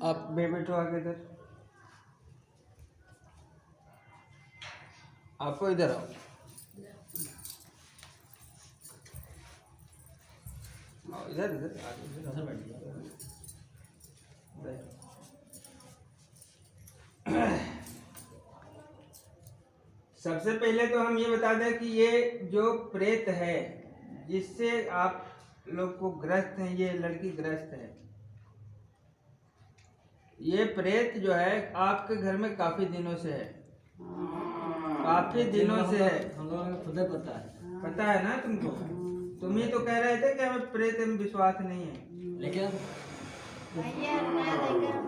आप बैठो आगे इधर, आपको इधर आओ। इधर इधर आगे बैठिए। सबसे पहले तो हम ये बता दें कि ये जो प्रेत है जिससे आप लोग को ग्रस्त है, ये लड़की ग्रस्त है। ये प्रेत जो है आपके घर में काफी दिनों से है, काफी दिनों से है। हम लोगों को खुद पता है। पता है ना तुमको? तुम ही तो कह रहे थे कि हमें प्रेत में विश्वास नहीं है। लेकिन भैया हम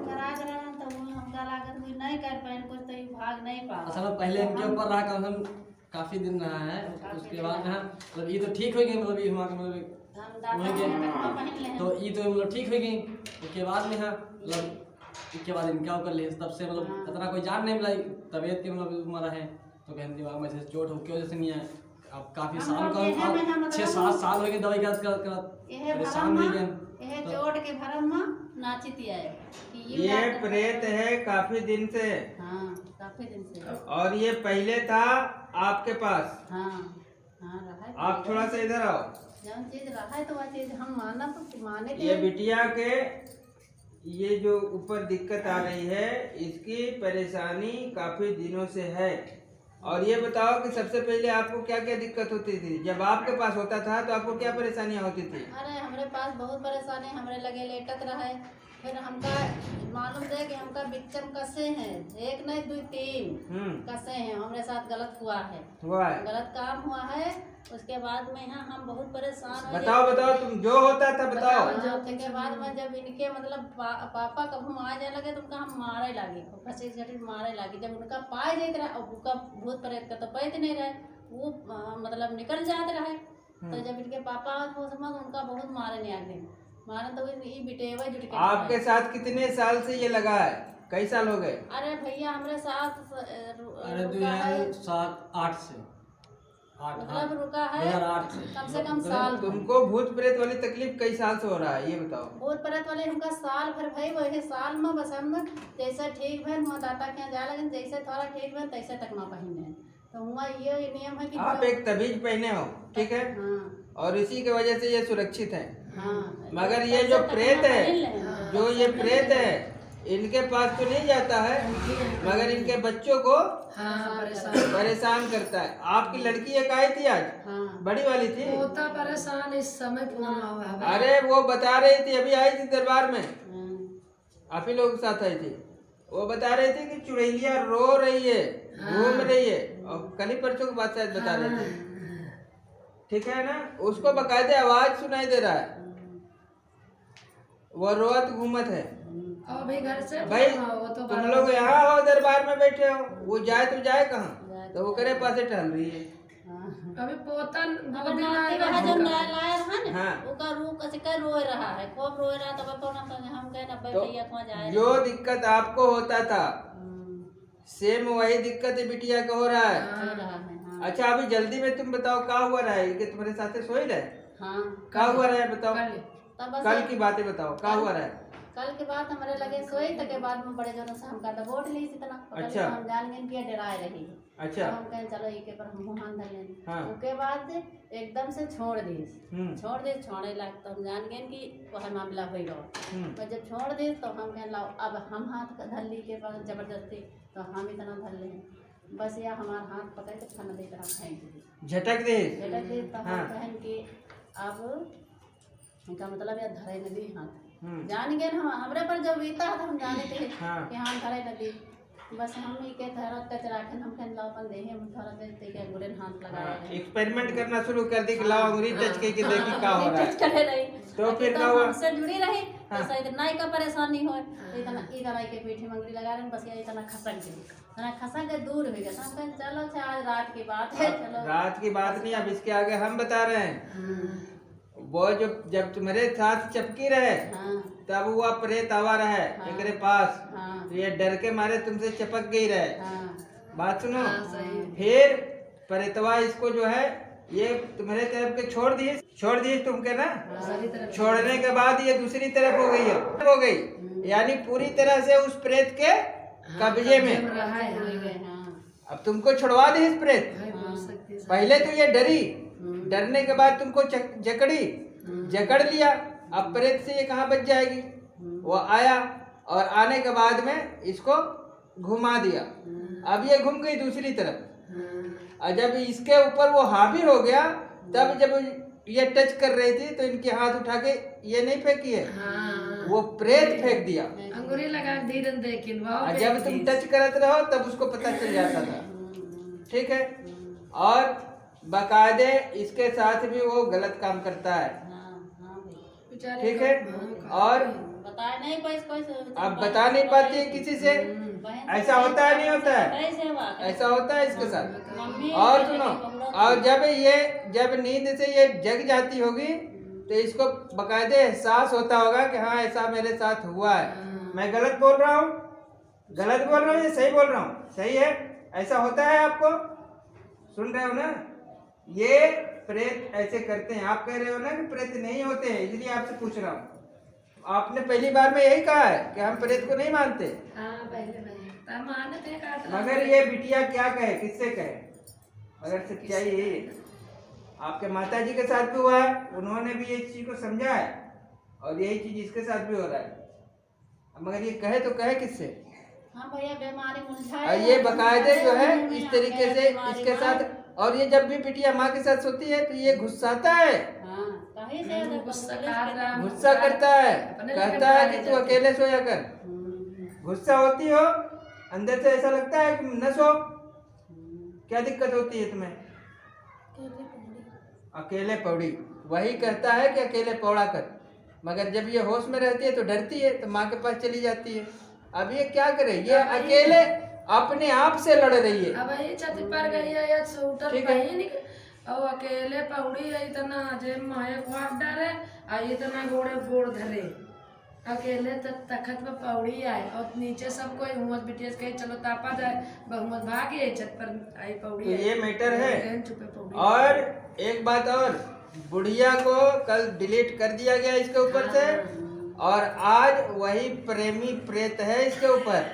करा कर तो हमका लागत कोई नहीं कर पाए, कुछ तो ये भाग नहीं पा। असल में पहले इनके ऊपर रहा कम से कम काफी दिन रहा है। उसके बाद में मतलब ये तो ठीक हो गई, मतलब ये हुआ मतलब हम दादा पहन ले तो ये तो मतलब ठीक हो गई। उसके बाद में मतलब इसके बाद इनका कर लिए, तब से मतलब इतना कोई जान नहीं मिला। तबीयत के मतलब मरा है तो कहते दिमाग में से चोट हो की वजह से नहीं है। अब काफी साल का 6-7 साल हो गए दवाई कर परेशान हो गए। यह चोट के भरम में नाचित है कि ये प्रेत है काफी दिन से। हाँ काफी दिन से। और ये पहले था आपके पास। हाँ हाँ रहा है। आप थोड़ा सा इधर आओ। जब चीज रहा है तो वह चीज हम माना तो माने ये बिटिया के ये जो ऊपर दिक्कत आ रही है, इसकी परेशानी काफी दिनों से है। और ये बताओ कि सबसे पहले आपको क्या क्या दिक्कत होती थी? जब आपके पास होता था तो आपको क्या परेशानियां होती थी? अरे हमारे पास बहुत परेशानी, हमारे लगे लेटत रहे। फिर हमका मालूम है कि हमका बिच्चम कसे हैं, 1 नहीं 2 3 कसे हैं। हमारे साथ गलत हुआ है, गलत काम हुआ है। उसके बाद में यहाँ हम बहुत परेशान हो। बताओ तुम जो होता था बताओ। उसके बाद में जब इनके मतलब पापा कभी आ जाए लगे तो उनका हम मारे लगे, फंसी झटी मारे लगे। जब उनका पाए जाते रहे और उनका भूत प्रेत का तो पैत नहीं रहे, वो मतलब निकल जाते रहे। तो जब इनके पापा हो समझ उनका बहुत मारे नहीं आगे मारे तो ये बिटेवा जुट के। आपके साथ कितने साल से ये लगा है? कई साल हो गए? अरे भैया हमारे साथ अरे 2007-8 से मतलब रुका है 2008 से कम से कम साल। तुमको भूत प्रेत वाली तकलीफ कई साल से हो रहा है, ये बताओ। भूत प्रेत वाले हमका साल भर भाई वही साल में बस हम जैसे ठीक भर हुआ दाता के यहाँ जा लगे, जैसे थोड़ा ठीक भर तैसे तक माँ पहने। तो हुआ ये नियम है कि आप एक तबीज पहने हो, ठीक है? हाँ और इसी की वजह से ये सुरक्षित है। हाँ। मगर ये जो प्रेत है, जो ये प्रेत है, इनके पास तो नहीं जाता है मगर इनके बच्चों को परेशान करता है। आपकी लड़की एक आई थी आज, बड़ी वाली थी, होता परेशान इस समय फोन हुआ है। अरे वो बता रही थी, अभी आई थी दरबार में, आप ही लोग के साथ आई थी। वो बता रही थी कि चुड़ैलिया रो रही है, घूम रही है, और कल ही परसों की बात शायद बता रही थी, ठीक है ना? उसको बकायदे आवाज सुनाई दे रहा है, वो रोत घूमत है। अभी घर से भाई तो तुम लोग यहाँ हो, दरबार में बैठे हो, वो जाए तो जाए कहाँ? तो वो करे पासे टहल रही है। अभी पोतन अब नाती वहाँ जब नया लाया रहा ना, हाँ। उसका रूह कैसे कर रोए रहा है, खूब रोए रहा। तब फोन हम कहे ना तो भैया कहाँ जाए। जो दिक्कत आपको होता था सेम वही दिक्कत बिटिया को हो रहा है। हो रहा है। हाँ अच्छा अभी जल्दी में तुम बताओ क्या हुआ रहा है कि तुम्हारे साथ सोई रहे? हाँ क्या हुआ रहा है बताओ, तब बस कल की बातें बताओ, क्या हुआ रहा है? कल के बाद हमारे लगे सोई तक के बाद में बड़े जनों से हमका दबोट ली इतना। अच्छा। हम जान गए कि डराए रही। अच्छा। तो हम कहें चलो एक पर हम मुहान धर लेंगे। हाँ। उसके बाद एकदम से छोड़ दी, छोड़े लग तो हम जान गए कि वह मामला हो रहा। तो जब छोड़ दी तो हम कहें लाओ अब हम हाथ धर ली के बाद जबरदस्ती, तो हम इतना धर ले बस या हमारा हाथ पकड़ के खाना दे तरह फेंक दी, झटक दे। झटक दी। तो हम कहें कि अब इनका मतलब या धरे नदी हाथ जान गए हम हमरे पर जब बीता तो हम जाने थे कि हाँ धरे नदी। बस हम ही के थोड़ा कचरा के हम कहें लाओ अपन देहे हम थोड़ा देते के गुड़े हाथ लगाए एक्सपेरिमेंट करना शुरू कर दी कि लाओ अंगुरी टच के देखी क्या हो रहा है। करे रही तो फिर क्या हुआ? हमसे जुड़ी रही तो शायद नाई का परेशानी हो, इतना के पीठी मंगरी लगा रहे बस ये इतना खसक के दूर हो गया। हम कहें चलो आज रात की बात है, चलो रात की बात नहीं, अब इसके आगे हम बता रहे हैं। वो जब तुम्हारे साथ चपकी रहे तब हुआ प्रेत आवा रहे एकरे पास, तो ये डर के मारे तुमसे चपक गई रहे। बात सुनो। फिर प्रेतवा इसको जो है ये तुम्हारे तरफ के छोड़ दिए तुमके ना। सारी तरफ छोड़ने के बाद ये दूसरी तरफ हो गई, अब हो गई, यानी पूरी तरह से उस प्रेत के कब्जे में। रहा है। हाँ। अब तुमको छुड़वा दी इस प्रेत। भाई बोल सकती है। पहले तो ये डरी, डरने के बाद तुमको जकड़ लिया। अब प्रेत से ये कहाँ बच जाएगी? वो आया और आने के बाद में इसको घुमा दिया। अब ये घूम गई दूसरी तरफ, और जब इसके ऊपर वो हावी हो गया, तब जब ये टच कर रही थी तो इनके हाथ उठा के ये नहीं फेंकी है, हाँ। वो प्रेत फेंक दिया। अंगूरी लगा दी लेकिन और जब तुम टच करते रहो तब उसको पता चल जाता था। ठीक है। और बाकायदे इसके साथ भी वो गलत काम करता है। ठीक है। और बताया नहीं अब बता नहीं पाती है किसी से। ऐसा होता है नहीं होता है? ऐसा होता है इसके साथ। और सुनो, और जब नींद से ये जग जाती होगी तो इसको बकायदे एहसास होता होगा कि हाँ ऐसा मेरे साथ हुआ है। मैं गलत बोल रहा हूँ या सही बोल रहा हूँ? सही है। ऐसा होता है आपको? सुन रहे हो ना? ये प्रेत ऐसे करते हैं। आप कह रहे हो ना कि प्रेत नहीं होते हैं, इसलिए आपसे पूछ रहा हूँ। आपने पहली बार में यही कहा है कि हम प्रेत को नहीं मानते। मगर ये बिटिया क्या कहे, किससे कहे? अगर सच्चाई यही है, आपके माता जी के साथ भी हुआ है, उन्होंने भी ये चीज को समझा है, और यही चीज इसके साथ भी हो रहा है। मगर ये कहे तो कहे किससे? हाँ भैया, बीमारी और ये बकायदे जो है इस तरीके से इसके साथ। और ये जब भी बिटिया माँ के साथ सोती है तो ये गुस्साता है, गुस्सा करता है, कहता है कि तू अकेले सोया कर। गुस्सा होती हो, अंदर से ऐसा लगता है कि न सो। क्या दिक्कत होती है तुम्हें? अकेले पौड़ी। वही कहता है कि अकेले पौड़ा कर, मगर जब ये होश में रहती है तो डरती है, तो माँ के पास चली जाती है। अब ये क्या करे? ये अकेले अपने आप से लड़ रही है। अब ये छत पर गई है या सूटर ठीक है। नहीं और अकेले पौड़ी है, इतना जे माए ख्वाब डरे आ इतना गोड़ धरे अकेले तखत पर पौड़ी आए, और नीचे सब कोई हुमत बिटिया कहे चलो तापा जाए, बहुमत भाग गए, छत पर आई पौड़ी। तो ये मैटर है। छुपे पौड़ी। और एक बात और, बुढ़िया को कल डिलीट कर दिया गया इसके ऊपर से, और आज वही प्रेमी प्रेत है इसके ऊपर,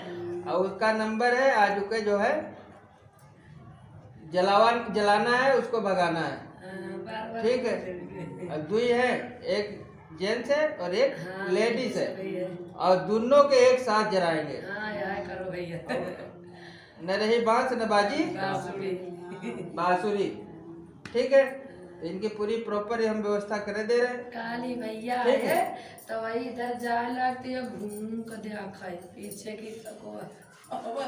और उसका नंबर है। आज उसके जो है जलाना है, उसको भगाना है। ठीक है। अब दुई है, एक जेंट्स है और एक लेडीज है, और दोनों के एक साथ जलाएंगे। करो भैया। न रही बांस न बाजी बांसुरी। ठीक है। इनकी पूरी प्रॉपर हम व्यवस्था करे दे रहे हैं। काली भैया ठीक है। है तो वही इधर जाए लगती है, घूम कर देखा है पीछे की तको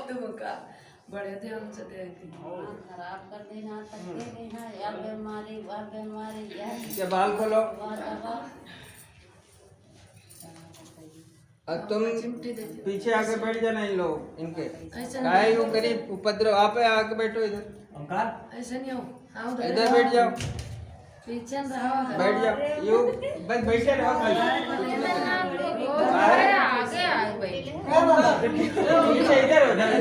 तुमका बड़े ध्यान से देखती। खराब कर देना, तक देना, यार बीमारी यार। क्या बाल खोलो। अब तुम पीछे आके बैठ जाना इन लोग इनके। काहे वो करीब उपद्रव। आप आके बैठो इधर। ऐसे नहीं हो, आओ इधर बैठ जाओ, पीछे रहो, बैठ जाओ। यू बस बैठे रहो खाली। आगे आए पीछे इधर हो नहीं,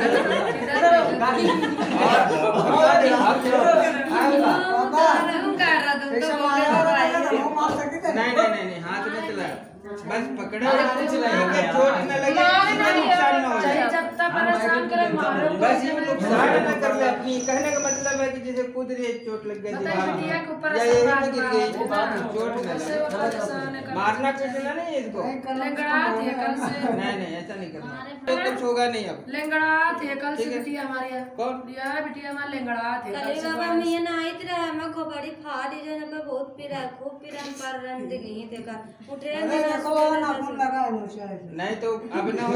हाथ में चलाओ, बस पकड़ो, चोट न लगे, नुकसान न हो जाए। बस ये नुकसान न कर ले अपनी। कहने का मतलब है कि जैसे कूद रही है, चोट लग गई या यही में गिर गई, चोट न लगे। मारना पीटना नहीं है इसको। नहीं, ऐसा नहीं करना। तो कुछ होगा नहीं। अब लेंगड़ा थे कल से ठीक है। बिटिया हमारी है। कौन? बिटिया हमारा लेंगड़ा थे कल से। कलेगा में ये ना आइत रहा मैं को बड़ी फाड़ी जो ना मैं बहुत पीरा खूब पीरा पर रन दिली देखा उठे मेरा नहीं तो अब न हो।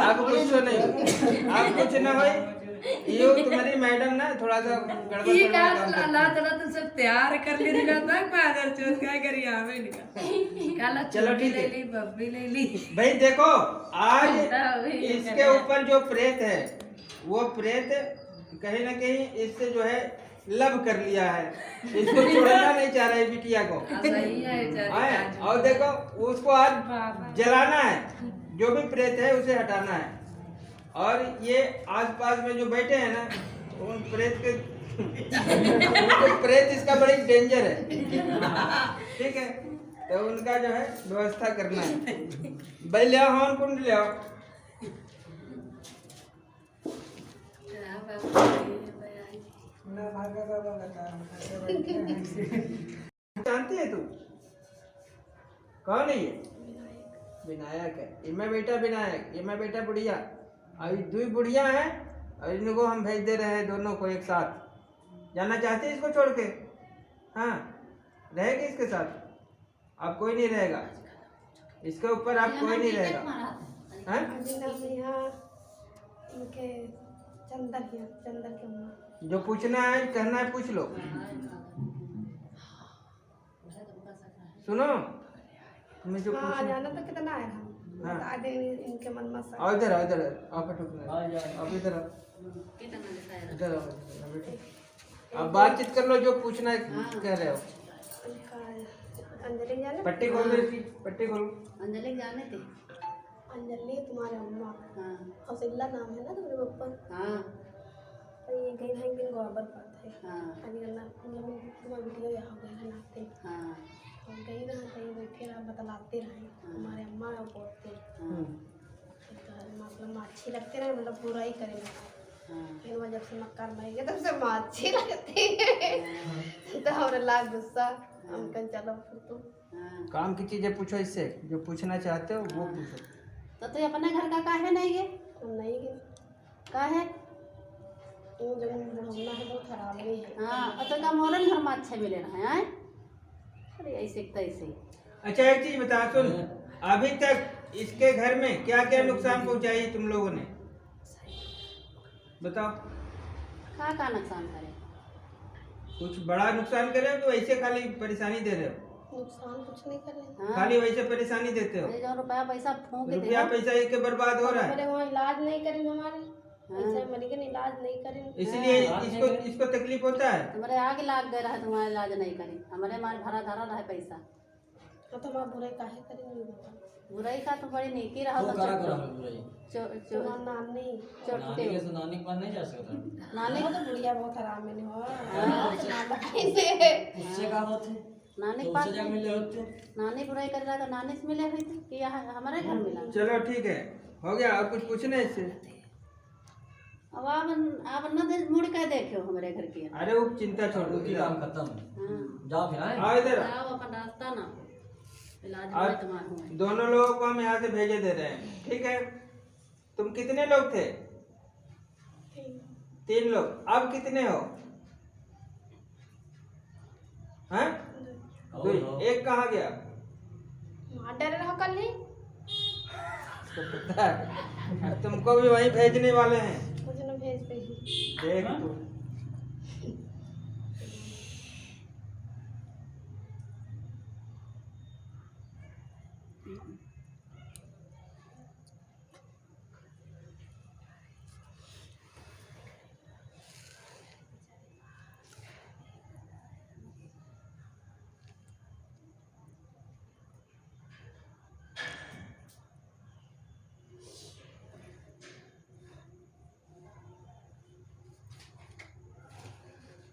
अब कुछ तो नहीं, अब कुछ न हो। यो तुम्हारी मैडम ना थोड़ा सा गड़बड़ ये कर का रहा है। अल्लाह ताला तो सब तैयार कर ली दिखा था मादर चोद क्या करी आवे निका काला चलो ठीक है। ले ली बब्बी ले ली। भाई देखो, आज इसके ऊपर जो प्रेत है, वो प्रेत कहीं ना कहीं इससे जो है लब कर लिया है। इसको छोड़ना नहीं चाह रहा है बिटिया को। सही है आए, और देखो उसको आज जलाना है। जो भी प्रेत है उसे हटाना है। और ये आसपास में जो बैठे हैं ना, उन प्रेत के उनको प्रेत इसका बड़ी डेंजर है। ठीक है, तो उनका जो है व्यवस्था करना है। भाई ले आओ हवन कुंड ले आओ। जानती है तू कौन है ये? विनायक है। ये मैं बेटा विनायक, ये मैं बेटा बुढ़िया। अभी 2 बुढ़िया हैं और इनको हम भेज दे रहे हैं दोनों को एक साथ। जाना चाहते हैं इसको छोड़ के? हाँ, रहेगी इसके साथ? अब कोई नहीं रहेगा इसके ऊपर, अब कोई नहीं रहेगा। हाँ? जो पूछना है कहना है पूछ लो। सुनो, तुम्हें जो पूछना जाना तो कितना है हम हाँ। बता देंगे इनके मन में आओ इधर आओ, इधर आओ, फटुक अब इधर आओ, इधर आओ, बेटा। अब बातचीत कर लो, जो पूछना है कह रहे हो। अंजलि जाने पट्टी खोल दो इसकी, पट्टी खोल। अंजलि जाने थे। अंजलि तुम्हारे अम्मा हाँ हौसला नाम है ना तुम्हारे पापा। हाँ तो ये गई ना दिन गोबर पाते हैं हाँ अभी ना तुम्हारी वीडियो यहाँ गए ना नाते हाँ हम गई ना तो ये बैठे रहा बतलाते रहे हमारे अम्मा और बोलते मतलब माँ अच्छी लगते रहे, मतलब पूरा ही करेंगे। फिर वो जब से मक्कार मर गए तब से माँ अच्छी लगती है तो हमारा लाख गुस्सा हम कल चलो फिर तुम काम की चीजें पूछो इससे, जो पूछना चाहते हो वो पूछो। तो तू अपने घर का काहे नहीं गए? हम नहीं गए काहे? वो जो बुढ़ौना है बहुत खराब नहीं है। हाँ और तो का मोरन घर में अच्छे मिले रहे हैं। अरे ऐसे तैसे। अच्छा एक चीज बता, सुन, अभी तक इसके घर में क्या क्या नुकसान पहुंचाई तुम लोगों ने? बताओ। का नुकसान करे? कुछ बड़ा नुकसान करे हो तो ऐसे खाली परेशानी दे रहे हो? नुकसान कुछ नहीं करे। हाँ खाली वैसे परेशानी देते हो? ये जो रुपया पैसा फूंक दे रुपया पैसा एक बर्बाद हो रहा है, हमारे वहाँ इलाज नहीं करें हमारे ऐसे मरीजन इलाज नहीं करें। इसलिए इसको तकलीफ होता है। तुम्हारे आगे लाग दे रहा है, तुम्हारा इलाज नहीं करी। हमारे मार भरा धरा रहा पैसा। तो हम बुरे काहे करेंगे बता। बुराई का तो बड़ी नेकी रहा। तो करा करा बुराई तुम्हारा नाम नहीं चोटते नानी के से नानी के पास नहीं जा सकता। नानी तो बुढ़िया बहुत हराम में हो उससे का बात है? नानी तो के पास उससे जाके मिले होते। नानी बुराई कर रहा तो नानी से मिले हुई थी कि यहाँ हमारे घर मिला। चलो ठीक है, हो गया। और कुछ पूछना है इससे? अब आप न मुड़ के देखो हमारे घर की। अरे वो चिंता छोड़ दो, की काम खत्म। हाँ जाओ फिर आए। आओ इधर। आओ अपन रास्ता ना इलाज आज में तुम्हारा। दोनों लोगों को हम यहाँ से भेजे दे रहे हैं, ठीक है? तुम कितने लोग थे? 3 लोग। अब कितने हो? हैं? 2। एक कहाँ गया? मार डर रहा कल नहीं तो पता है, अब तुमको भी वहीं भेजने वाले हैं। कुछ न भेज पे ही देख तू।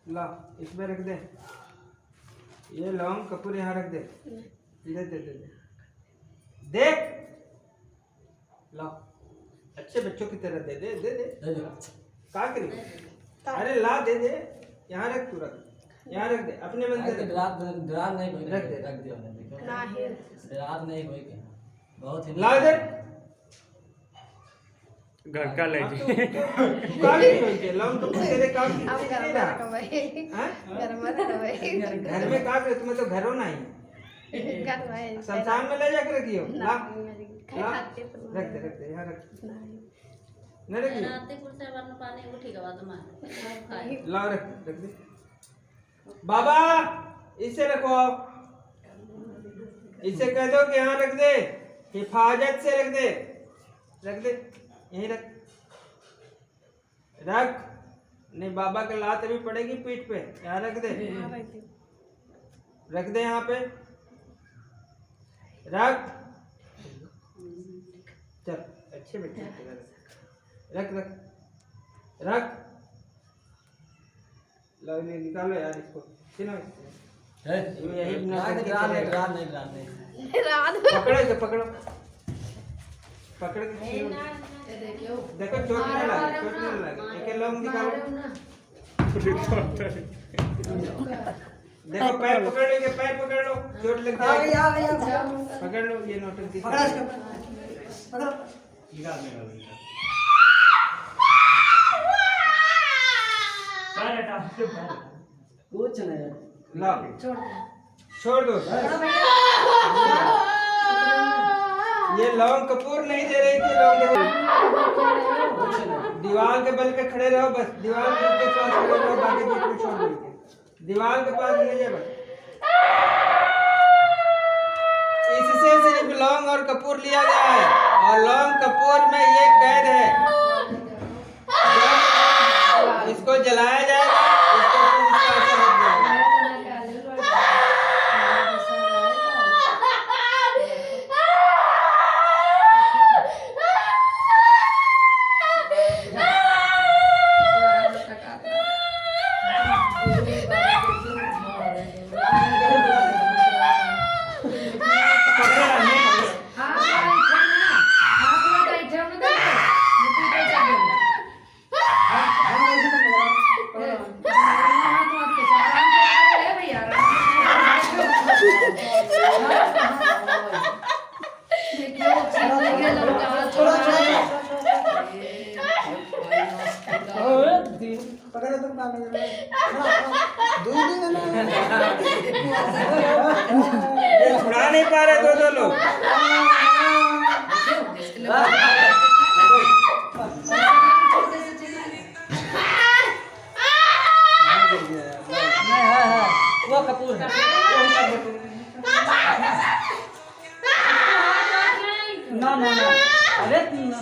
ला इसमें रख दे, ये लौंग कपूर यहाँ रख दे। इधर दे दे दे देख, ला अच्छे बच्चों की तरह दे दे दे दे। दे दे। क्या करी? अरे ला दे दे, यहाँ रख, तू रख, यहाँ रख दे अपने मन से रख। डरात नहीं कोई रख दे। रख दे। ना है डरात नहीं कोई के बहुत ही ला इधर। घर का ले जी। काम नहीं होते लौंग कपूर तेरे काम की अब नहीं घर में रहा। रखवाए हाँ? घर में रखवाए घर में क्या करे? तुम्हें तो घरों ना ही घर में शमशान में ले जाकर रखियो। ला ला खाते रख दे यहाँ रख। नहीं न रखियो, रात्रिपुर से वरन पानी उठी गवा तुम्हारे। लाओ रख दे। बाबा इसे रखो, इसे कह दो कि यहाँ रख दे, हिफाजत से रख दे। रख दे यहीं रख, रख। नहीं बाबा के लात अभी पड़ेगी पीठ पे। यहाँ रख दे, रख दे यहाँ पे, रख। चल अच्छे बेटे रख रख रख। लो ये निकालो यार इसको सुनो है यही रात पकड़ो इसे पकड़ो पकड़ के खींचो। ये देखियो देखो चोट नहीं लगे चोट नहीं लगे एक लोग निकालो देखो पैर पकड़ लो ये पैर पकड़ लो चोट लग जाएगी पकड़ लो ये नोटंकी कुछ नहीं लो छोड़ दो ये लौंग कपूर नहीं दे रही थी लौंग दीवार के बल पे खड़े रहो बस दीवार के पास खड़े रहो बाकी बीच में छोड़ दो दीवार के पास ले जाए बस इससे सिर्फ लौंग और कपूर लिया गया है और लौंग कपूर में ये कैद है इसको जलाया जाएगा इसको इसका असर हट जाएगा ये छुड़ा नहीं पा रहे दो लोग वो कपूर है ना ना ना अरे तीन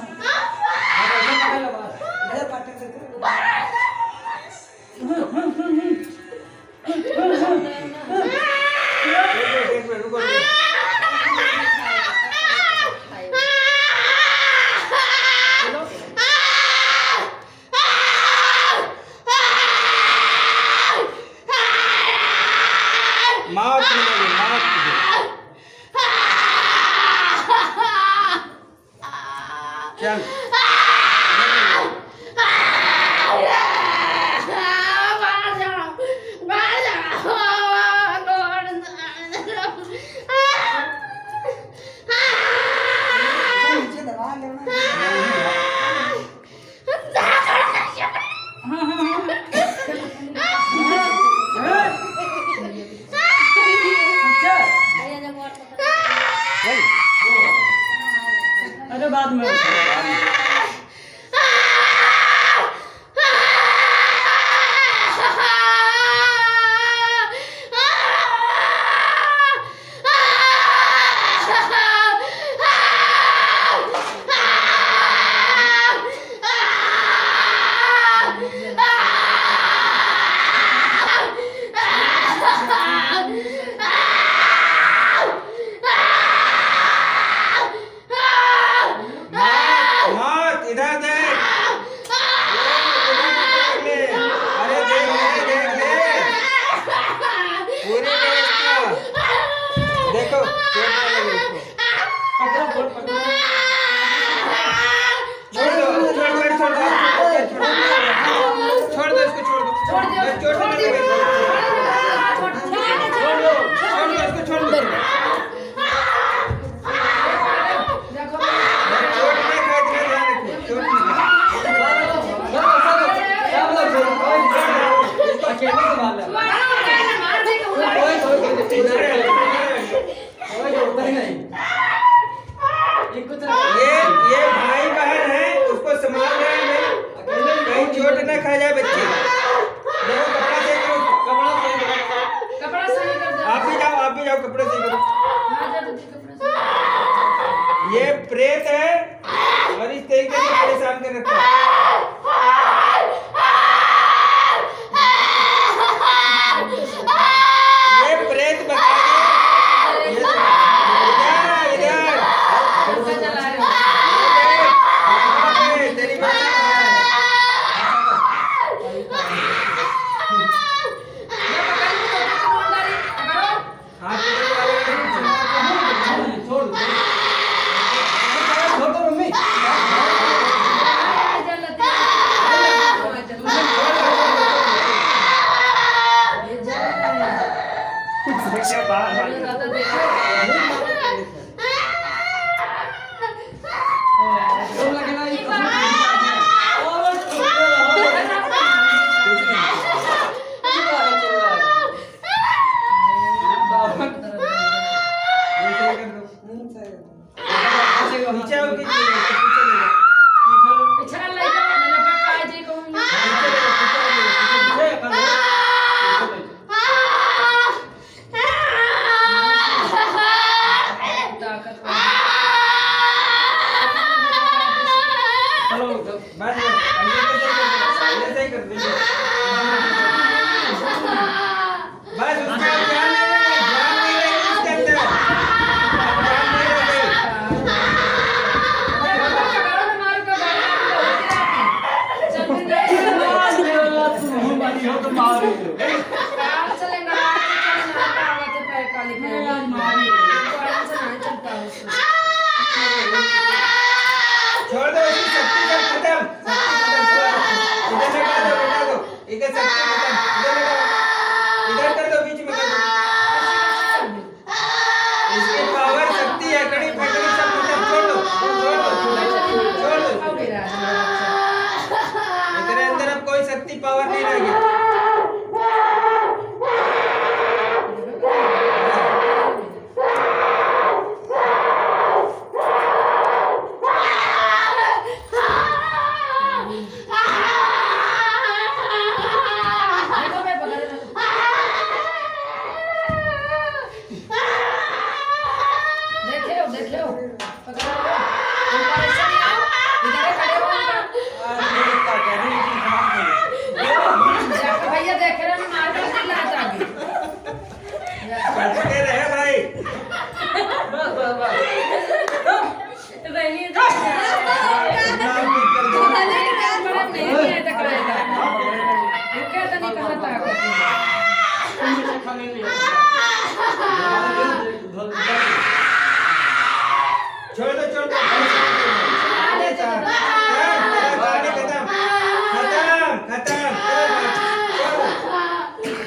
एक मिनट रुको मौत मिलेगी मौत चल अरे बाद में मौत इधर देख अरे देख ले पूरी व्यवस्था देखो चोट ना लगे इसको छोड़ दो इसको छोड़ दो चोट ना लगे छोड़ दो इसको छोड़ दो चोट नहीं खाए ध्यान रखो चोट ये भाई बहन है उसको संभाल रहे हैं कहीं चोट न खा जाए बच्चे देखो कपड़ा सही करो कपड़ा सही कर दो आप भी जाओ कपड़े सही करो हाँ, जा दीदी, कपड़ा सही। ये प्रेत है और इस तरीके से परेशान कर रखा है ये प्रेत बता दे इधर पंखा चला रहे हो। तेरी बात पीछे आओ, पीछे ले जाओ, पीछे ले जाओ। पिछड़ा ले जाओ मैंने पक्का जी को पीछे ले जाओ, पीछे ले जाओ, पीछे ले जाओ। ताकत चलो बस ऐसे ही कर दो। बस उसका ध्यान नहीं रहेगा उसके अंदर, ध्यान नहीं रहेगा। मार को चल भी नहीं बड़ी हो तो मार रही हो। कार चलेगा चलना पावत पे काली पे मारी कार से नहीं चलता उसको छोड़ दो इसकी शक्ति सब खत्म, शक्ति खत्म, छोड़ दो। इधर लगा दो, लगा दो, इधर शक्ति खत्म, इधर लगा दो, इधर कर दो, बीच में कर दो। इसकी पावर शक्ति है, कड़ी फकड़ी सब खत्म, छोड़ दो, छोड़ दो, छोड़ दो। तेरे अंदर अब कोई शक्ति पावर नहीं रहेगी। देखो पकड़ लो ऊपर ऐसे नहीं आओ इधर खड़े हो जाकर भैया देख रहे हैं मार कर नहीं लाता आगे करते रहे भाई। रैली जा बड़ा नहीं है तक रहेगा इनके तो नहीं कहां ताकत छोड़ दो, छोड़ दो, गाड़ी खत्म, खत्म, खत्म।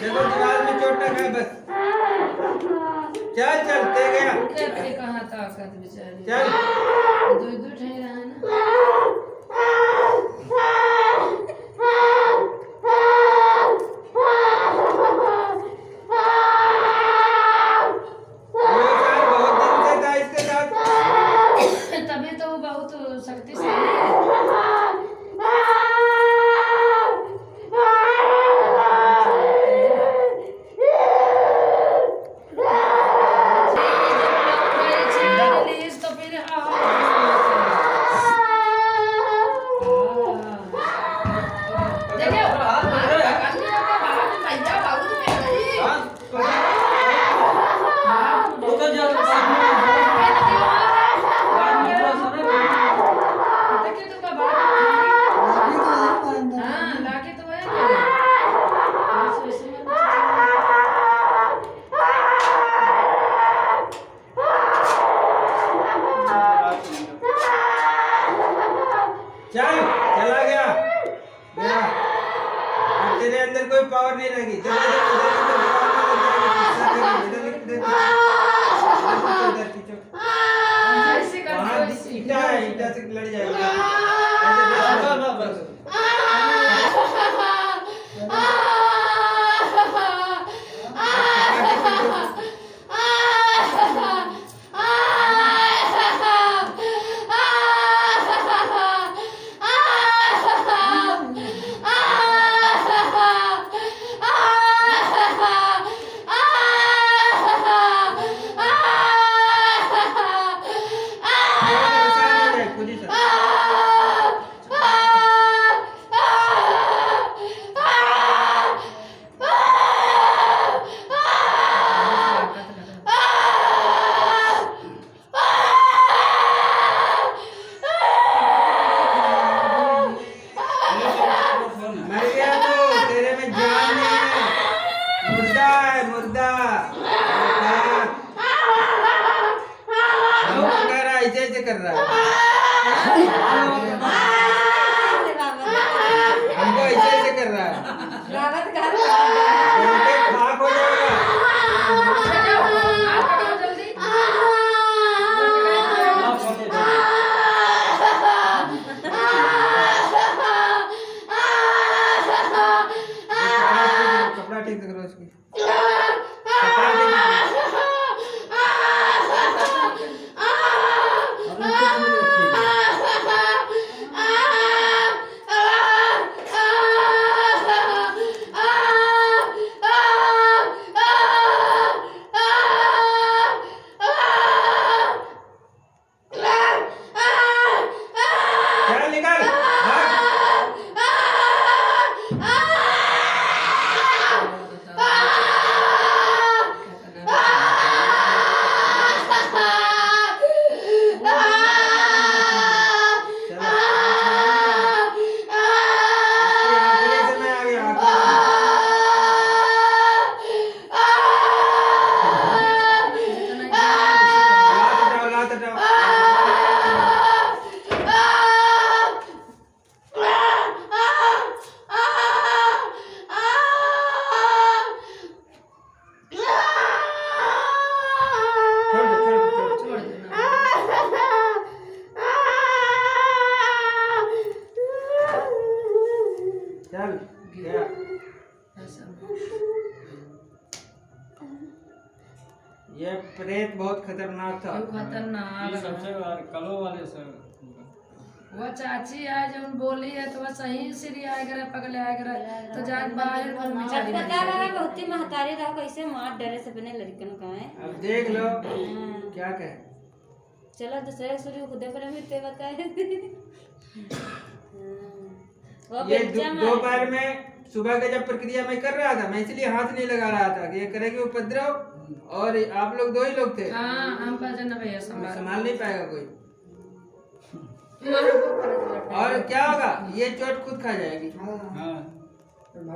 देखो दीवार में चोट लगा है बस। चल चलते गया, इनके कहां ताकत बेचारी चल। दो ठहरा है ना ये साल बहुत दिन से था इसके साथ। तभी तो वो बहुत शक्तिशाली है तो फिर देखो भैया बाबू वो तो जब देखिए तो बाबू हाँ लाके तो है चल चला गया, गया। अब तेरे अंदर कोई पावर नहीं रहेगी। चल इधर इधर इधर इधर इधर खींचो, ऐसे कर वहाँ ईटा है, ईटा से लड़ जाएगा। खुद ही प्रेत बहुत खतरनाक था। वो खतरनाक ये सबसे कलो वाले सर वो चाची आज जब बोली है तो वो सही सिरी आए करे पगले आए करे तो जाके बाहर को बेचारी अब पता लगा बहुत ही महतारी रहा कैसे मार डरे से अपने लड़कन का है। अब देख लो क्या कहे। चलो दूसरे सूर्य खुदे पर भी ते बताए। वो ये बच्चा दोपहर में सुबह के जब प्रक्रिया मैं कर रहा था, मैं इसलिए हाथ नहीं लगा रहा था कि ये करेगी उपद्रव, और आप लोग 2 ही लोग थे, हाँ हम भजन भैया संभाल नहीं पाएगा कोई। संभाल और क्या होगा, ये चोट खुद खा जाएगी हाँ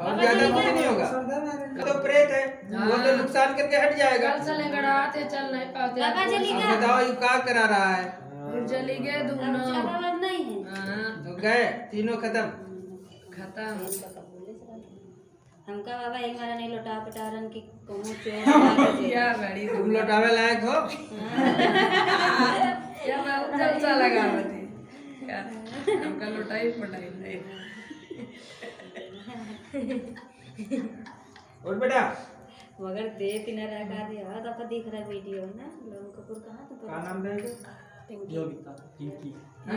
और ज्यादा कुछ नहीं होगा। ये तो प्रेत है, वो तो नुकसान करके हट जाएगा। कल से लंगड़ाते चल नहीं पाते बाबा जली अब गया। बताओ ये क्या करा रहा है। और जली गए अब दोनों अब नहीं है। हाँ तो गए तीनों खत्म। खत्म हमका बाबा एक बार नहीं लौटा पटारन की कहूँ चोर क्या बड़ी तुम लौटावे लायक हो। या बहुत जलसा लगा होती क्या हमका लुटाई पटाई नहीं और बेटा मगर दे तीन रखा दिया तो आपका दिख रहा वीडियो ना लोगों कपूर कहाँ तो क्या नाम देंगे? योगिता टिंकी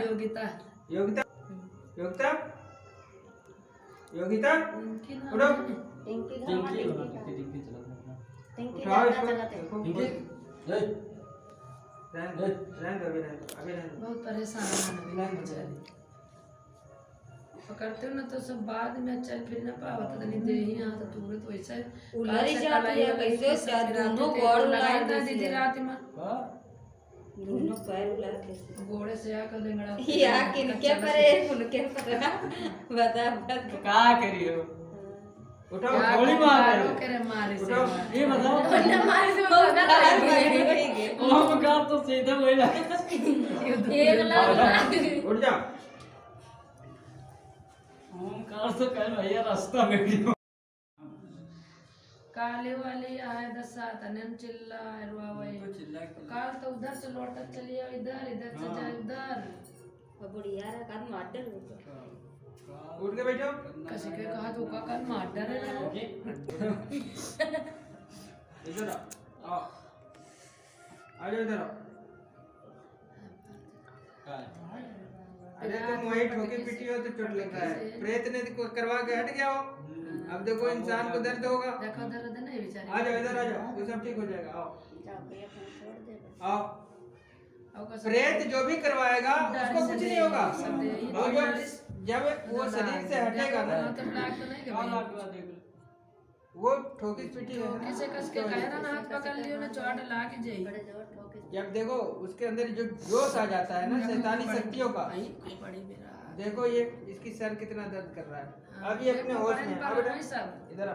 योगिता योगिता योगिता योगिता उनकी नाम उठो। टिंकी टिंकी टिंकी चला टिंकी उठाओ ज्यादा इसको, चलाते देखो। टिंकी ए रहने दो, अभी रहने दो, अभी रहने दो। बहुत परेशान है बेचारी पकड़ते हो ना तो सब बाद में चल फिर ना पावत तो दे ही यहाँ तो तुरंत वैसे उलरी जाती है कैसे दोनों गोड़ लगाई उलार ना दीदी देती रात में दोनों पैर उलार के घोड़े से आकर लेंगड़ा या किनके पर है उनके पर बता बता तो क्या करिए उठो गोली मार रहे मारो हो। करे मारे से उठो। ये बताओ एक हम का तो सीधा वही लगा लाख उठ जाओ। हम कार तो कल भैया रास्ता में भी काले वाले आए 10 सात अनम चिल्ला रुआ वही काल तो उधर से लौटत चली आओ इधर इधर से जाए उधर बुढ़िया रा कान माटर हो उठ के बैठो। किसी के कहा तो का कान मार डरे ना इधर आओ, आ जाओ इधर आओ। अरे तुम वही ठोके पीटी हो तो चोट लगा है, प्रेत ने तो करवा के हट गया हो। अब देखो इंसान को दर्द होगा। देखो दर्द नहीं बेचारे आ जाओ इधर आ जाओ, तो सब ठीक हो जाएगा। आओ आओ। और का प्रेत जो भी करवाएगा उसको कुछ नहीं होगा। सब दे ही और जब वो शरीर से हटेगा ना, तो लाग तो नहीं के भाई वो ठोकी पीटी है ना। कैसे कस के कहे ना हाथ पकड़ लियो ना चोट ला के जाई जब देखो उसके अंदर जो जोश आ जाता है ना शैतानी शक्तियों का, आई बड़ी मेरा देखो ये इसकी सर कितना दर्द कर रहा है। अब ये अपने होश में है। अब बेटा सब इधर आ।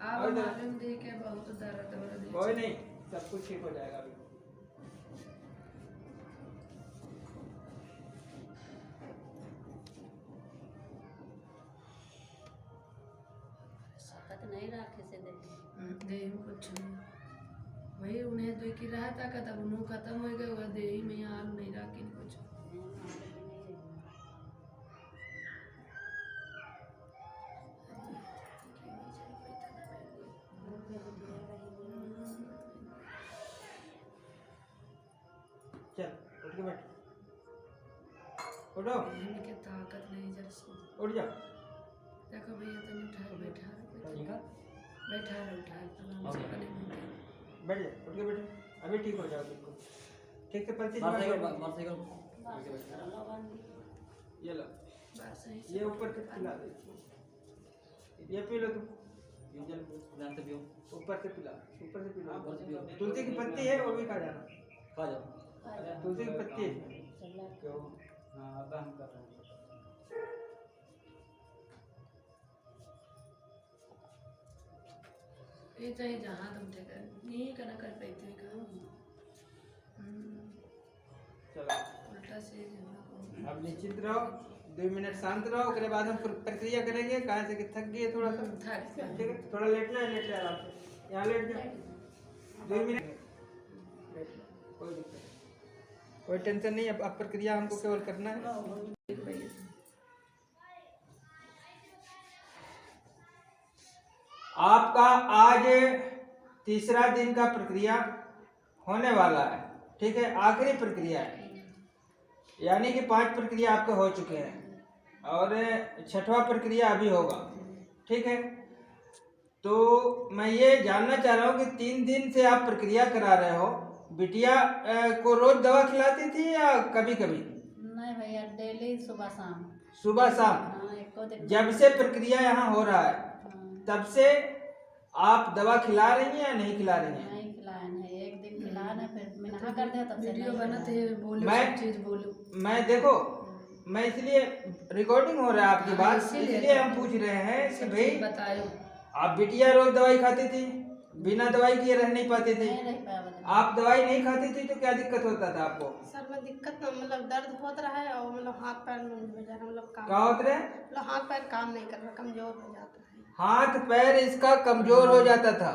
आप मालूम दी के बहुत दर्द वर्द कोई नहीं, सब कुछ ठीक हो जाएगा अभी। सकत नहीं रखे से देख दे कुछ नहीं वही उन्हें दो की रहा था का तब उन्हों खत्म हो गए वह दे ही में यार नहीं रहा कि कुछ चल उठ के बैठ, उठो इनके ताकत नहीं जरा सो उठ जा। देखो भैया तुम उठा बैठा ठीक है बैठा उठा बैठ जा, उठ के बैठो। अभी ठीक हो जाओ बिल्कुल ठीक से। पलटी मार जमा साइकिल कर। ये लो, बस सही ये ऊपर से पिला दे। ये पी लो तुम, ये जल ध्यान से पियो ऊपर से पिला, ऊपर से पिला। ऊपर से पियो। तुलसी की पत्ती है वो भी खा जाना। खा जाओ तुलसी की पत्ती है। क्यों? हां अब हम कर रहे हैं ये तो जहाँ तुम थे कर नहीं करना कर पाते काम चलो उल्टा से अब निश्चिंत रहो, 2 मिनट शांत रहो। उसके बाद हम प्रक्रिया करेंगे। कहाँ से कि थक गए थोड़ा सा, थक गए। ठीक है। थोड़ा लेटना है, लेट जाए आराम से। यहाँ लेट जाओ 2 मिनट, लेट लो, कोई दिक्कत नहीं, कोई टेंशन नहीं। अब प्रक्रिया हमको केवल करना है। आपका आज तीसरा दिन का प्रक्रिया होने वाला है, ठीक है, आखिरी प्रक्रिया है, यानी कि 5 प्रक्रिया आपके हो चुके हैं और 6वां प्रक्रिया अभी होगा, ठीक है। तो मैं ये जानना चाह रहा हूँ कि 3 दिन से आप प्रक्रिया करा रहे हो, बिटिया को रोज दवा खिलाती थी या कभी कभी? नहीं भैया, डेली सुबह शाम। सुबह शाम? हाँ, एको दिन जब से प्रक्रिया यहाँ हो रहा है हाँ, तब से आप दवा खिला रही हैं या नहीं खिला रही हैं? नहीं खिलाए हैं, एक दिन खिलाए ना, फिर मिनहा कर दे तब से वीडियो नहीं बनाते खिलाए। हैं, बोलो मैं- सब चीज बोलो। मैं देखो, मैं इसलिए रिकॉर्डिंग हो रहा है आपकी बात, इसीलिए इसलिए हम पूछ रहे हैं कि सब भाई चीज बताओ। आप बिटिया रोज दवाई खाती थी, बिना दवाई किए रह नहीं पाती थी, नहीं रह पाया बदन। आप दवाई नहीं खाती थी तो क्या दिक्कत होता था आपको? सर में दिक्कत ना, मतलब दर्द होता रहा है और मतलब हाथ पैर में मतलब काम, क्या होता रहे? मतलब हाथ पैर काम नहीं कर रहा, कमजोर हो जाता है। हाथ पैर इसका कमजोर हो जाता था,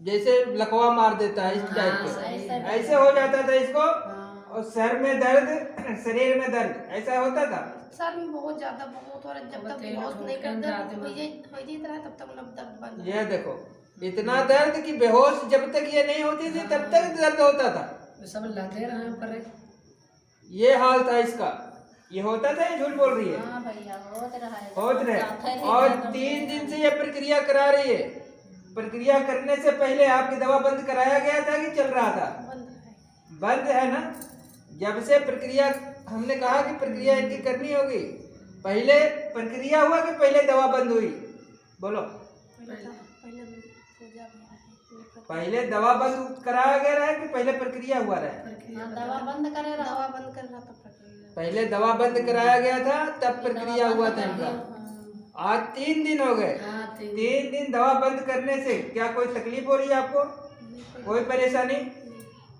जैसे लकवा मार देता है इस टाइप के, ऐसे हो जाता था इसको, और सर में दर्द, शरीर में दर्द, ऐसा होता था। सर में बहुत ज्यादा, बहुत, और जब तक तेल बहुत नहीं ठोक के करता रात में। रहा तब तक मतलब दर्द बंद। ये देखो, इतना दर्द कि बेहोश जब तक ये नहीं होती थी तब तक दर्द होता था। सब लगे रहे पर ये हाल था इसका, ये होता था, ये झूठ बोल रही है? हाँ भैया, होत रहा है, होत साथे रहे। रह और गए तो 3 दिन से ये प्रक्रिया करा रही है। प्रक्रिया करने से पहले आपकी दवा बंद कराया गया था कि चल रहा था? बंद है। बंद है ना। जब से प्रक्रिया, हमने कहा कि प्रक्रिया इनकी करनी होगी, पहले प्रक्रिया हुआ कि पहले दवा बंद हुई? बोलो। पहले दवा बंद कराया गया है कि पहले प्रक्रिया हुआ रहा? हाँ, दवा बंद करे रहा। दवा बंद कर रहा था प्रक्रिया। पहले दवा बंद कराया गया था तब प्रक्रिया हुआ था इनका। हाँ, आज 3 दिन हो गए। 3 दिन दवा बंद करने से क्या कोई तकलीफ हो रही है आपको? कोई परेशानी?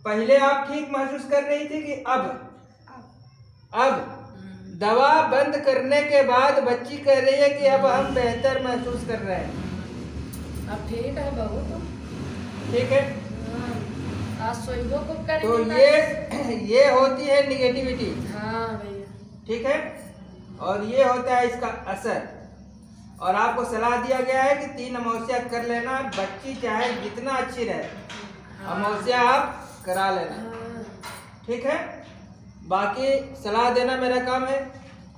पहले आप ठीक महसूस कर रही थी कि अब दवा बंद करने के बाद बच्ची कह रही है कि अब हम बेहतर महसूस कर रहे हैं। अब ठीक है बहुत। ठीक है, आज सोइबो को करेंगे तो ये होती है निगेटिविटी, हाँ भैया, ठीक है, और ये होता है इसका असर। और आपको सलाह दिया गया है कि 3 अमावस्या कर लेना, बच्ची चाहे जितना अच्छी रहे, अमावस्या आप करा लेना, ठीक है। बाकी सलाह देना मेरा काम है,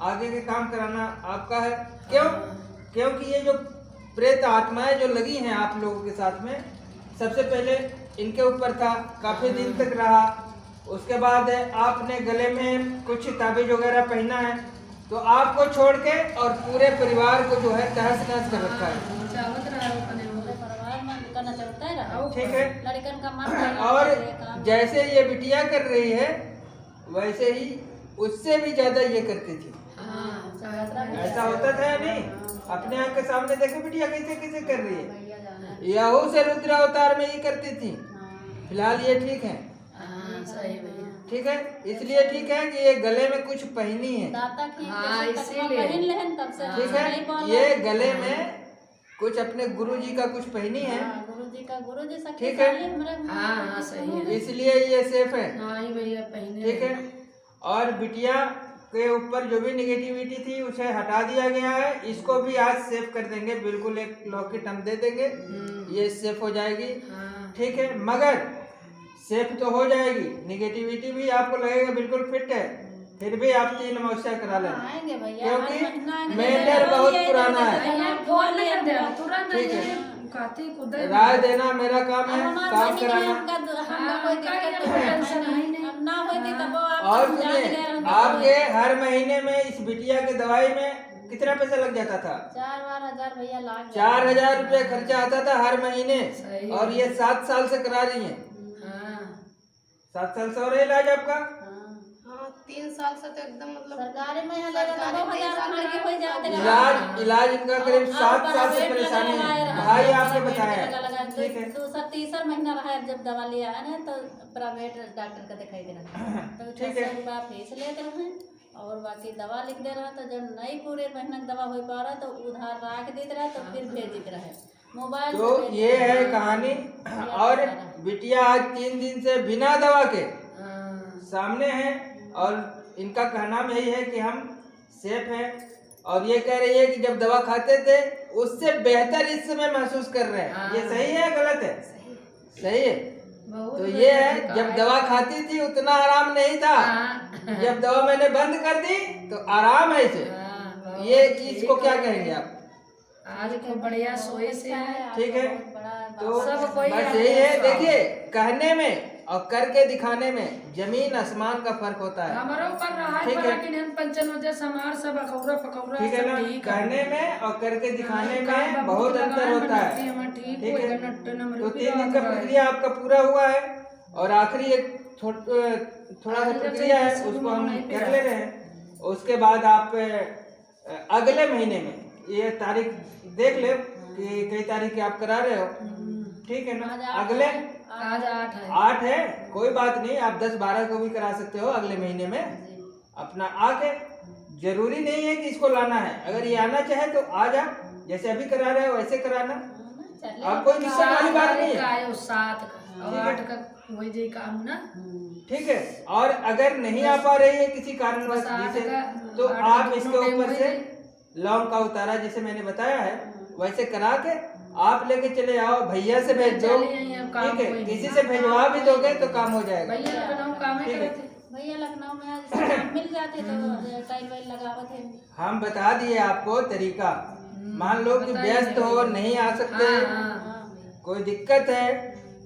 आगे के काम कराना आपका है। क्यों? क्योंकि ये जो प्रेत आत्माएं जो लगी हैं आप लोगों के साथ में, सबसे पहले इनके ऊपर था, काफी दिन तक रहा, उसके बाद आपने गले में कुछ ताबीज वगैरह पहना है, तो आपको छोड़ के और पूरे परिवार को जो है तहस नहस कर रखा है, चावत रहा है अपने पूरे परिवार में करना चलता है रहा। ठीक है। लड़कन का मन करना और चाहिए काम। जैसे ये बिटिया कर रही है वैसे ही उससे भी ज्यादा ये करती थी। ऐसा होता था या नहीं? अपने आँख के सामने देखो बिटिया कैसे कैसे कर रही है। भैया जाना है। यहू से रुद्रावतार में ही करती थी। हाँ, फिलहाल ये ठीक है, सही भैया, ठीक है, इसलिए ठीक है कि ये गले में कुछ पहनी है, दाता खींच हाँ, के सब इसीलिए। पहन लेहन तब से ठीक नहीं है। बोला। ये गले में कुछ अपने गुरुजी का कुछ पहनी है, हाँ, गुरुजी का गुरुजी सखी ठीक है। साली हमारे हाँ, सही है। इसलिए ये सेफ है, हाँ ही भैया पहने ठीक है। और बिटिया के ऊपर जो भी निगेटिविटी थी उसे हटा दिया गया है, इसको भी आज सेव कर देंगे, बिल्कुल एक लॉकेट हम दे देंगे, ये सेफ हो जाएगी, हाँ, ठीक है। मगर सेफ तो हो जाएगी, निगेटिविटी भी आपको लगेगा बिल्कुल फिट है, फिर भी आप 3 अमावस्या करा लेना, आएंगे भैया, क्योंकि हर महीना आएंगे। मैटर बहुत पुराना है। भैया फोन नहीं कर दे तुरंत ठीक है। खाती कुदे राय देना मेरा काम है, हमारा काम महीने कराना। हमका कोई दिक्कत नहीं है, अब ना होती तब वो आप और जान सुनिए, गए होंगे। आपके हर महीने में इस बिटिया के दवाई में कितना पैसा लग जाता था? 4-4 हजार भैया लाग 4000 रुपये खर्चा आता था हर महीने, सही। और ये 7 साल से करा रही हैं। हाँ 7 साल से हो रहा है इलाज आपका? हाँ 3 साल से तो एकदम मतलब सरकारी में यहाँ लगा सरकारी 2000 खर्च के हो जाते हैं। इलाज इनका करीब 7 साल से प्राइवेट परेशानी लगा है, रहा भाई आपने प्राइवेट बताया लगा है, ठीक है। दूसरा तीसरा महीना रहा है जब दवा लिया है ना, तो प्राइवेट डॉक्टर का दिखाई दे रहा तो ठीक है। 600 रुपया फीस लेते रहे और बाकी दवा लिख दे रहा, तो जब नहीं पूरे महीना की दवा हो पा रहा तो उधार रख देते रहा, तो फिर भेज देते रहे मोबाइल तो से भेज ये देते है रहे। कहानी। और बिटिया आज 3 दिन से बिना दवा के हाँ सामने है, और इनका कहना यही है कि हम सेफ हैं, और ये कह रही है कि जब दवा खाते थे उससे बेहतर इस समय महसूस कर रहे हैं। ये सही है या गलत है? सही है। बहुत तो ये है, बढ़िया जब है। दवा खाती थी उतना आराम नहीं था, हाँ। जब दवा मैंने बंद कर दी तो आराम है इसे। हाँ, बहुत ये ठीक इसको क्या है। कहेंगे आप? आज खूब बढ़िया सोई से है। ठीक है, बहुत बड़ा तो सब कोई बस आपको यही है। साथ। देखिए, कहने में और करके दिखाने में जमीन आसमान का फर्क होता है। हमारे ऊपर रहा ठीक है है। पर कि पंचन वजह समार सब अखौरा फकौरा ठीक है ना, सब ठीक है। कहने में और करके दिखाने हाँ, में काम बहुत बहुत अंतर लगाए होता बनाते है। हैं, वहाँ ठीक ठीक हुए, है, इधर नट्टे नंबर तो भी 3 दिन रात का रहा है। प्रक्रिया आपका पूरा हुआ है और आखिरी एक थोड़ा सा आगे जब प्रक्रिया है, शुरू उसको में हम नहीं कर पिला। ले रहे हैं। उसके बाद आप अगले महीने में, ये तारीख देख ले कि कई तारीख की आप करा रहे हो, ठीक है ना। आज 8 अगले आज 8 है। 8 है, कोई बात नहीं, आप 10-12 को भी करा सकते हो अगले महीने में। अपना आके, जरूरी नहीं है कि इसको लाना है, अगर ये आना चाहे तो आ जा, जैसे अभी करा रहे हो वैसे कराना। आप कोई दिक्कत वाली बात नहीं है, 7 का और 8 का वही जी काम ना। ठीक है। और अगर नहीं आ पा रही है किसी कारणवश बस 8 जिसे, का, तो 8 का आप दोनों इसके टाइम ऊपर से वही। लौंग का उतारा जैसे मैंने बताया है वैसे करा के आप लेके चले आओ, भैया से भेज दो, चलिए, यहाँ काम ठीक है। कोई किसी नहीं। से भेजवा भी दोगे तो काम हो जाएगा। भैया लखनऊ काम ही ठीक है। करे थे। भैया लखनऊ में जैसे काम मिल जाते तो टाइल वाइल लगावत है। हम बता दिए आपको तरीका। मान लो कि व्यस्त हो, नहीं आ सकते, हाँ, कोई दिक्कत है,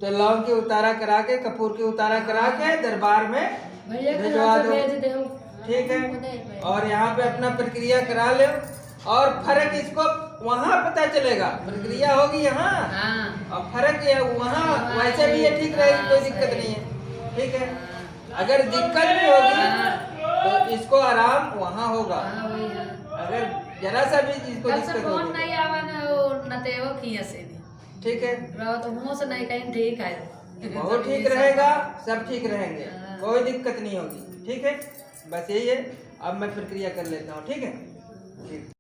तो लौंग की उतारा करा के, कपूर की उतारा करा के दरबार में भैया के भिजवा यहाँ से दो, भेज दे। ठीक है। और यहाँ पे अपना प्रक्रिया करा ले, और फर्क इसको वहाँ पता चलेगा। प्रक्रिया होगी यहाँ हाँ, और फर्क ये वहाँ, वैसे भी ये ठीक रहेगी, कोई दिक्कत नहीं है, ठीक है। अगर दिक्कत भी होगी तो इसको आराम वहाँ होगा, हाँ, वही है। अगर जरा सा भी इसको कल से दिक्कत फोन होगी, नहीं आवा ना, वो नतेवो किया से नहीं ठीक है। रहो तो मुँह से नहीं कहीं ठीक है। बहुत ठीक रहेगा, सब ठीक रहेंगे, कोई दिक्कत नहीं होगी, ठीक है। बस यही है, अब मैं प्रक्रिया कर लेता हूँ, ठीक है। ठीक।